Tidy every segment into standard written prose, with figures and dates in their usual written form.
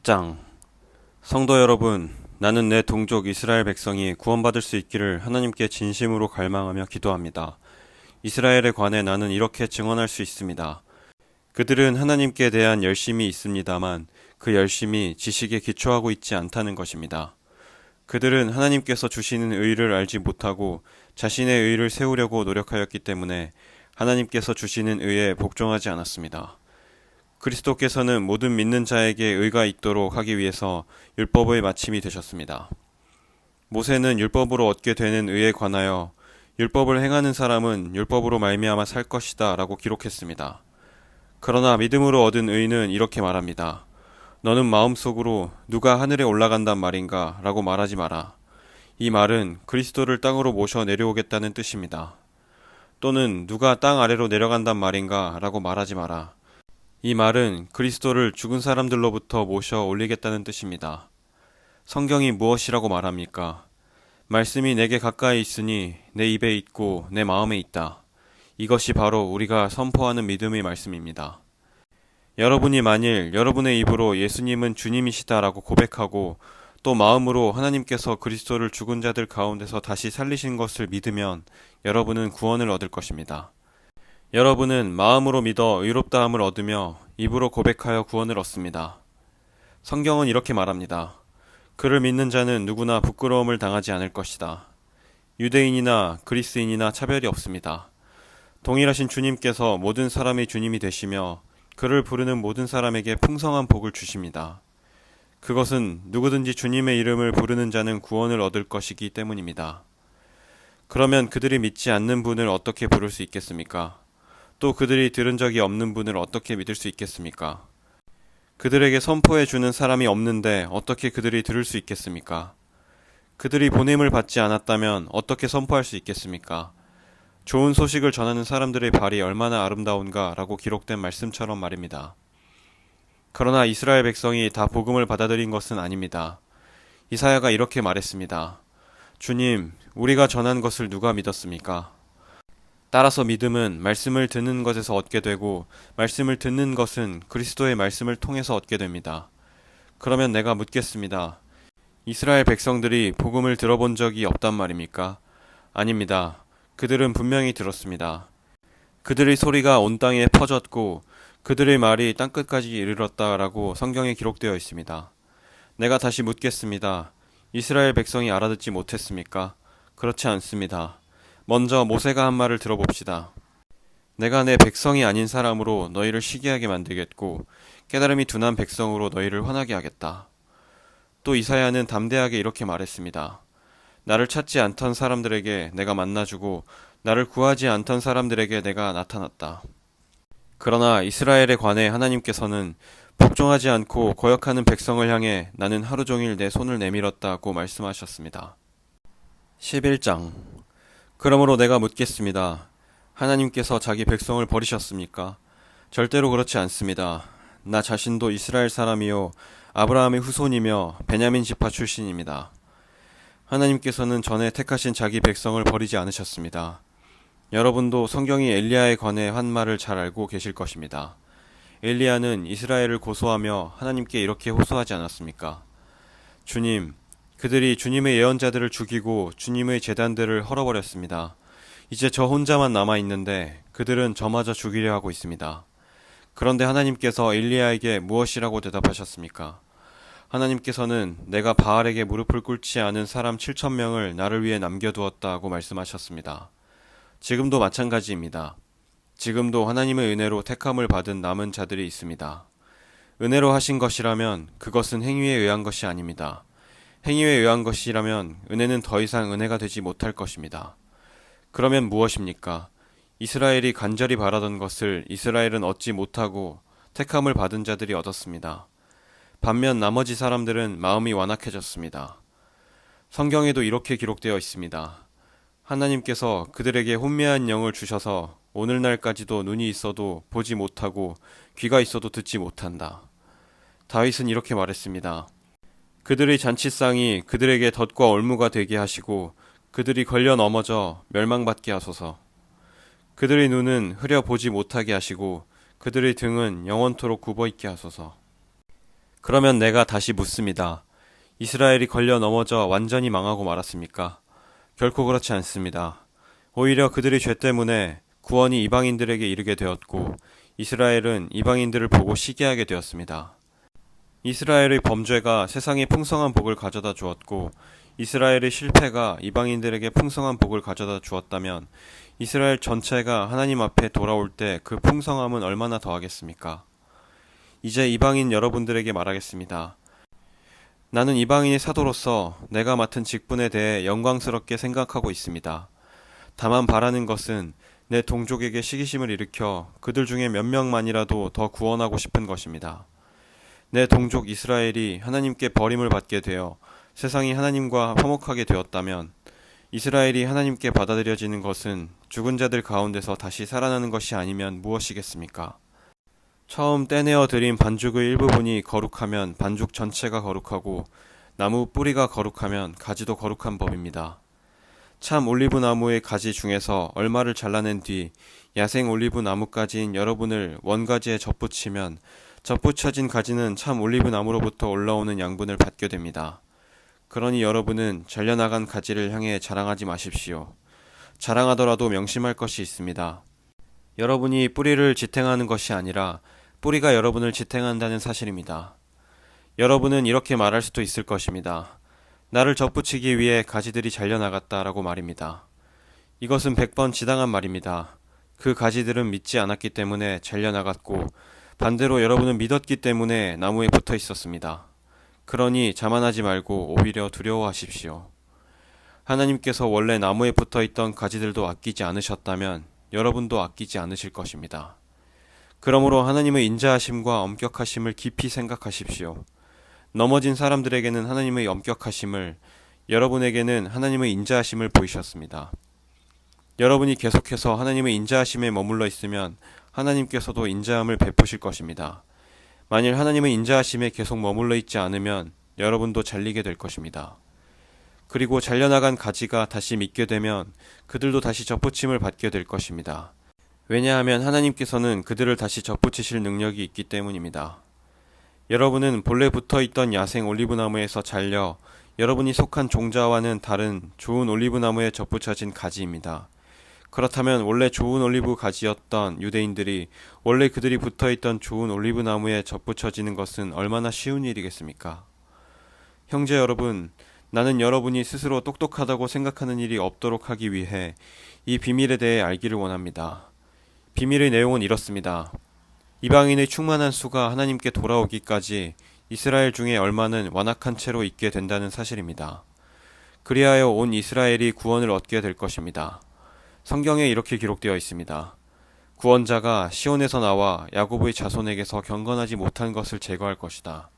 10장. 성도 여러분, 나는 내 동족 이스라엘 백성이 구원받을 수 있기를 하나님께 진심으로 갈망하며 기도합니다. 이스라엘에 관해 나는 이렇게 증언할 수 있습니다. 그들은 하나님께 대한 열심이 있습니다만 그 열심이 지식에 기초하고 있지 않다는 것입니다. 그들은 하나님께서 주시는 의를 알지 못하고 자신의 의를 세우려고 노력하였기 때문에 하나님께서 주시는 의에 복종하지 않았습니다. 그리스도께서는 모든 믿는 자에게 의가 있도록 하기 위해서 율법의 마침이 되셨습니다. 모세는 율법으로 얻게 되는 의에 관하여 율법을 행하는 사람은 율법으로 말미암아 살 것이다 라고 기록했습니다. 그러나 믿음으로 얻은 의는 이렇게 말합니다. 너는 마음속으로 누가 하늘에 올라간단 말인가 라고 말하지 마라. 이 말은 그리스도를 땅으로 모셔 내려오겠다는 뜻입니다. 또는 누가 땅 아래로 내려간단 말인가 라고 말하지 마라. 이 말은 그리스도를 죽은 사람들로부터 모셔 올리겠다는 뜻입니다. 성경이 무엇이라고 말합니까? 말씀이 내게 가까이 있으니 내 입에 있고 내 마음에 있다. 이것이 바로 우리가 선포하는 믿음의 말씀입니다. 여러분이 만일 여러분의 입으로 예수님은 주님이시다라고 고백하고 또 마음으로 하나님께서 그리스도를 죽은 자들 가운데서 다시 살리신 것을 믿으면 여러분은 구원을 얻을 것입니다. 여러분은 마음으로 믿어 의롭다함을 얻으며 입으로 고백하여 구원을 얻습니다. 성경은 이렇게 말합니다. 그를 믿는 자는 누구나 부끄러움을 당하지 않을 것이다. 유대인이나 그리스인이나 차별이 없습니다. 동일하신 주님께서 모든 사람의 주님이 되시며 그를 부르는 모든 사람에게 풍성한 복을 주십니다. 그것은 누구든지 주님의 이름을 부르는 자는 구원을 얻을 것이기 때문입니다. 그러면 그들이 믿지 않는 분을 어떻게 부를 수 있겠습니까? 또 그들이 들은 적이 없는 분을 어떻게 믿을 수 있겠습니까? 그들에게 선포해 주는 사람이 없는데 어떻게 그들이 들을 수 있겠습니까? 그들이 보냄을 받지 않았다면 어떻게 선포할 수 있겠습니까? 좋은 소식을 전하는 사람들의 발이 얼마나 아름다운가 라고 기록된 말씀처럼 말입니다. 그러나 이스라엘 백성이 다 복음을 받아들인 것은 아닙니다. 이사야가 이렇게 말했습니다. 주님, 우리가 전한 것을 누가 믿었습니까? 따라서 믿음은 말씀을 듣는 것에서 얻게 되고 말씀을 듣는 것은 그리스도의 말씀을 통해서 얻게 됩니다. 그러면 내가 묻겠습니다. 이스라엘 백성들이 복음을 들어본 적이 없단 말입니까? 아닙니다. 그들은 분명히 들었습니다. 그들의 소리가 온 땅에 퍼졌고 그들의 말이 땅끝까지 이르렀다라고 성경에 기록되어 있습니다. 내가 다시 묻겠습니다. 이스라엘 백성이 알아듣지 못했습니까? 그렇지 않습니다. 먼저 모세가 한 말을 들어봅시다. 내가 내 백성이 아닌 사람으로 너희를 시기하게 만들겠고 깨달음이 둔한 백성으로 너희를 화나게 하겠다. 또 이사야는 담대하게 이렇게 말했습니다. 나를 찾지 않던 사람들에게 내가 만나주고 나를 구하지 않던 사람들에게 내가 나타났다. 그러나 이스라엘에 관해 하나님께서는 복종하지 않고 거역하는 백성을 향해 나는 하루 종일 내 손을 내밀었다고 말씀하셨습니다. 11장. 그러므로 내가 묻겠습니다. 하나님께서 자기 백성을 버리셨습니까? 절대로 그렇지 않습니다. 나 자신도 이스라엘 사람이요 아브라함의 후손이며 베냐민 지파 출신입니다. 하나님께서는 전에 택하신 자기 백성을 버리지 않으셨습니다. 여러분도 성경이 엘리야에 관해 한 말을 잘 알고 계실 것입니다. 엘리야는 이스라엘을 고소하며 하나님께 이렇게 호소하지 않았습니까? 주님, 그들이 주님의 예언자들을 죽이고 주님의 제단들을 헐어버렸습니다. 이제 저 혼자만 남아있는데 그들은 저마저 죽이려 하고 있습니다. 그런데 하나님께서 엘리야에게 무엇이라고 대답하셨습니까? 하나님께서는 내가 바알에게 무릎을 꿇지 않은 사람 7,000명을 나를 위해 남겨두었다고 말씀하셨습니다. 지금도 마찬가지입니다. 지금도 하나님의 은혜로 택함을 받은 남은 자들이 있습니다. 은혜로 하신 것이라면 그것은 행위에 의한 것이 아닙니다. 행위에 의한 것이라면 은혜는 더 이상 은혜가 되지 못할 것입니다. 그러면 무엇입니까? 이스라엘이 간절히 바라던 것을 이스라엘은 얻지 못하고 택함을 받은 자들이 얻었습니다. 반면 나머지 사람들은 마음이 완악해졌습니다. 성경에도 이렇게 기록되어 있습니다. 하나님께서 그들에게 혼미한 영을 주셔서 오늘날까지도 눈이 있어도 보지 못하고 귀가 있어도 듣지 못한다. 다윗은 이렇게 말했습니다. 그들의 잔치상이 그들에게 덫과 올무가 되게 하시고 그들이 걸려 넘어져 멸망받게 하소서. 그들의 눈은 흐려 보지 못하게 하시고 그들의 등은 영원토록 굽어있게 하소서. 그러면 내가 다시 묻습니다. 이스라엘이 걸려 넘어져 완전히 망하고 말았습니까? 결코 그렇지 않습니다. 오히려 그들의 죄 때문에 구원이 이방인들에게 이르게 되었고 이스라엘은 이방인들을 보고 시기하게 되었습니다. 이스라엘의 범죄가 세상에 풍성한 복을 가져다 주었고 이스라엘의 실패가 이방인들에게 풍성한 복을 가져다 주었다면 이스라엘 전체가 하나님 앞에 돌아올 때 그 풍성함은 얼마나 더하겠습니까? 이제 이방인 여러분들에게 말하겠습니다. 나는 이방인의 사도로서 내가 맡은 직분에 대해 영광스럽게 생각하고 있습니다. 다만 바라는 것은 내 동족에게 시기심을 일으켜 그들 중에 몇 명만이라도 더 구원하고 싶은 것입니다. 내 동족 이스라엘이 하나님께 버림을 받게 되어 세상이 하나님과 화목하게 되었다면 이스라엘이 하나님께 받아들여지는 것은 죽은 자들 가운데서 다시 살아나는 것이 아니면 무엇이겠습니까? 처음 떼내어 드린 반죽의 일부분이 거룩하면 반죽 전체가 거룩하고 나무 뿌리가 거룩하면 가지도 거룩한 법입니다. 참 올리브 나무의 가지 중에서 얼마를 잘라낸 뒤 야생 올리브 나무가지인 여러분을 원가지에 접붙이면 접붙여진 가지는 참 올리브 나무로부터 올라오는 양분을 받게 됩니다. 그러니 여러분은 잘려나간 가지를 향해 자랑하지 마십시오. 자랑하더라도 명심할 것이 있습니다. 여러분이 뿌리를 지탱하는 것이 아니라 뿌리가 여러분을 지탱한다는 사실입니다. 여러분은 이렇게 말할 수도 있을 것입니다. 나를 접붙이기 위해 가지들이 잘려나갔다라고 말입니다. 이것은 100번 지당한 말입니다. 그 가지들은 믿지 않았기 때문에 잘려나갔고 반대로 여러분은 믿었기 때문에 나무에 붙어 있었습니다. 그러니 자만하지 말고 오히려 두려워하십시오. 하나님께서 원래 나무에 붙어 있던 가지들도 아끼지 않으셨다면 여러분도 아끼지 않으실 것입니다. 그러므로 하나님의 인자하심과 엄격하심을 깊이 생각하십시오. 넘어진 사람들에게는 하나님의 엄격하심을, 여러분에게는 하나님의 인자하심을 보이셨습니다. 여러분이 계속해서 하나님의 인자하심에 머물러 있으면 하나님께서도 인자함을 베푸실 것입니다. 만일 하나님의 인자하심에 계속 머물러 있지 않으면 여러분도 잘리게 될 것입니다. 그리고 잘려나간 가지가 다시 믿게 되면 그들도 다시 접붙임을 받게 될 것입니다. 왜냐하면 하나님께서는 그들을 다시 접붙이실 능력이 있기 때문입니다. 여러분은 본래 붙어있던 야생 올리브나무에서 잘려 여러분이 속한 종자와는 다른 좋은 올리브나무에 접붙여진 가지입니다. 그렇다면 원래 좋은 올리브 가지였던 유대인들이 원래 그들이 붙어있던 좋은 올리브나무에 접붙여지는 것은 얼마나 쉬운 일이겠습니까? 형제 여러분, 나는 여러분이 스스로 똑똑하다고 생각하는 일이 없도록 하기 위해 이 비밀에 대해 알기를 원합니다. 비밀의 내용은 이렇습니다. 이방인의 충만한 수가 하나님께 돌아오기까지 이스라엘 중에 얼마는 완악한 채로 있게 된다는 사실입니다. 그리하여 온 이스라엘이 구원을 얻게 될 것입니다. 성경에 이렇게 기록되어 있습니다. 구원자가 시온에서 나와 야곱의 자손에게서 경건하지 못한 것을 제거할 것이다.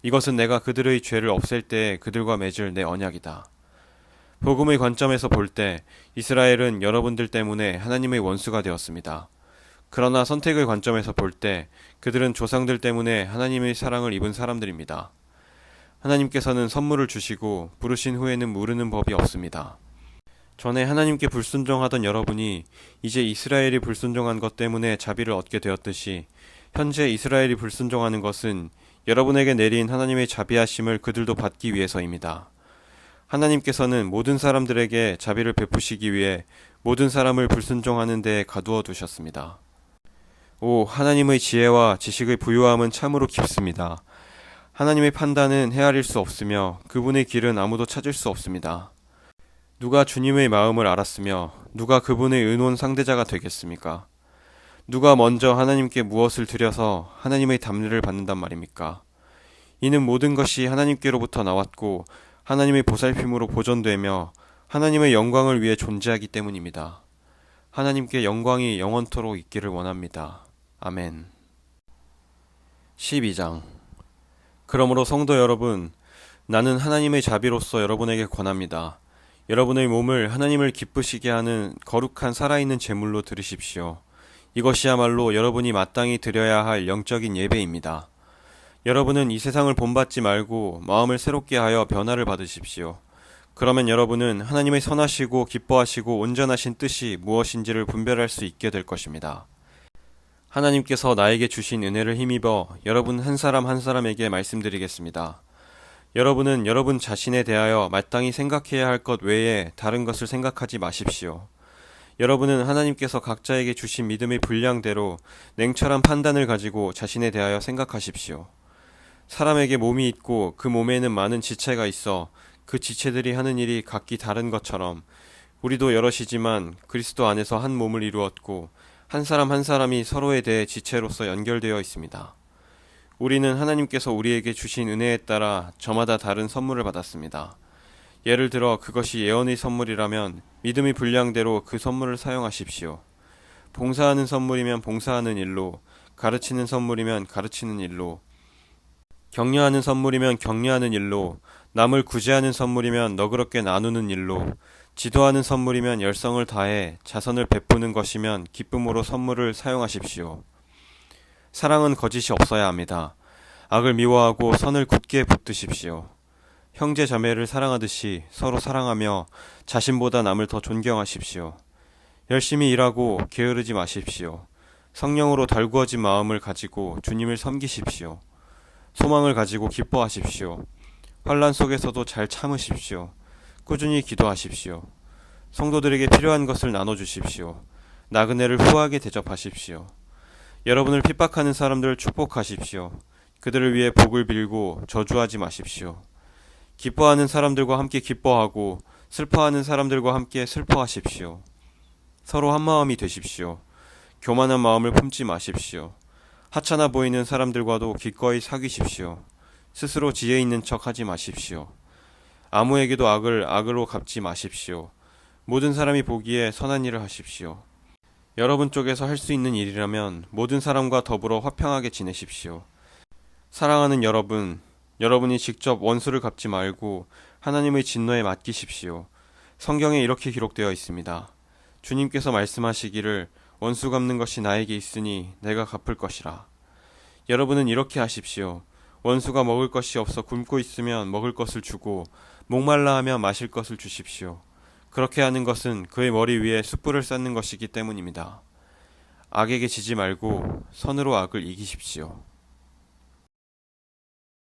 이것은 내가 그들의 죄를 없앨 때에 그들과 맺을 내 언약이다. 복음의 관점에서 볼 때 이스라엘은 여러분들 때문에 하나님의 원수가 되었습니다. 그러나 선택의 관점에서 볼 때 그들은 조상들 때문에 하나님의 사랑을 입은 사람들입니다. 하나님께서는 선물을 주시고 부르신 후에는 무르는 법이 없습니다. 전에 하나님께 불순종하던 여러분이 이제 이스라엘이 불순종한 것 때문에 자비를 얻게 되었듯이 현재 이스라엘이 불순종하는 것은 여러분에게 내린 하나님의 자비하심을 그들도 받기 위해서입니다. 하나님께서는 모든 사람들에게 자비를 베푸시기 위해 모든 사람을 불순종하는 데에 가두어 두셨습니다. 오, 하나님의 지혜와 지식의 부유함은 참으로 깊습니다. 하나님의 판단은 헤아릴 수 없으며 그분의 길은 아무도 찾을 수 없습니다. 누가 주님의 마음을 알았으며 누가 그분의 의논 상대자가 되겠습니까? 누가 먼저 하나님께 무엇을 드려서 하나님의 담례를 받는단 말입니까? 이는 모든 것이 하나님께로부터 나왔고 하나님의 보살핌으로 보존되며 하나님의 영광을 위해 존재하기 때문입니다. 하나님께 영광이 영원토록 있기를 원합니다. 아멘. 12장. 그러므로 성도 여러분, 나는 하나님의 자비로서 여러분에게 권합니다. 여러분의 몸을 하나님을 기쁘시게 하는 거룩한 살아있는 제물로 드리십시오. 이것이야말로 여러분이 마땅히 드려야 할 영적인 예배입니다. 여러분은 이 세상을 본받지 말고 마음을 새롭게 하여 변화를 받으십시오. 그러면 여러분은 하나님의 선하시고 기뻐하시고 온전하신 뜻이 무엇인지를 분별할 수 있게 될 것입니다. 하나님께서 나에게 주신 은혜를 힘입어 여러분 한 사람 한 사람에게 말씀드리겠습니다. 여러분은 여러분 자신에 대하여 마땅히 생각해야 할 것 외에 다른 것을 생각하지 마십시오. 여러분은 하나님께서 각자에게 주신 믿음의 분량대로 냉철한 판단을 가지고 자신에 대하여 생각하십시오. 사람에게 몸이 있고 그 몸에는 많은 지체가 있어 그 지체들이 하는 일이 각기 다른 것처럼 우리도 여럿이지만 그리스도 안에서 한 몸을 이루었고 한 사람 한 사람이 서로에 대해 지체로서 연결되어 있습니다. 우리는 하나님께서 우리에게 주신 은혜에 따라 저마다 다른 선물을 받았습니다. 예를 들어 그것이 예언의 선물이라면 믿음의 분량대로 그 선물을 사용하십시오. 봉사하는 선물이면 봉사하는 일로, 가르치는 선물이면 가르치는 일로, 격려하는 선물이면 격려하는 일로, 남을 구제하는 선물이면 너그럽게 나누는 일로, 지도하는 선물이면 열성을 다해 자선을 베푸는 것이면 기쁨으로 선물을 사용하십시오. 사랑은 거짓이 없어야 합니다. 악을 미워하고 선을 굳게 붙드십시오. 형제 자매를 사랑하듯이 서로 사랑하며 자신보다 남을 더 존경하십시오. 열심히 일하고 게으르지 마십시오. 성령으로 달구어진 마음을 가지고 주님을 섬기십시오. 소망을 가지고 기뻐하십시오. 환난 속에서도 잘 참으십시오. 꾸준히 기도하십시오. 성도들에게 필요한 것을 나눠주십시오. 나그네를 후하게 대접하십시오. 여러분을 핍박하는 사람들을 축복하십시오. 그들을 위해 복을 빌고 저주하지 마십시오. 기뻐하는 사람들과 함께 기뻐하고 슬퍼하는 사람들과 함께 슬퍼하십시오. 서로 한마음이 되십시오. 교만한 마음을 품지 마십시오. 하찮아 보이는 사람들과도 기꺼이 사귀십시오. 스스로 지혜 있는 척 하지 마십시오. 아무에게도 악을 악으로 갚지 마십시오. 모든 사람이 보기에 선한 일을 하십시오. 여러분 쪽에서 할 수 있는 일이라면 모든 사람과 더불어 화평하게 지내십시오. 사랑하는 여러분, 여러분이 직접 원수를 갚지 말고 하나님의 진노에 맡기십시오. 성경에 이렇게 기록되어 있습니다. 주님께서 말씀하시기를 원수 갚는 것이 나에게 있으니 내가 갚을 것이라. 여러분은 이렇게 하십시오. 원수가 먹을 것이 없어 굶고 있으면 먹을 것을 주고 목말라 하면 마실 것을 주십시오. 그렇게 하는 것은 그의 머리 위에 숯불을 쌓는 것이기 때문입니다. 악에게 지지 말고 선으로 악을 이기십시오.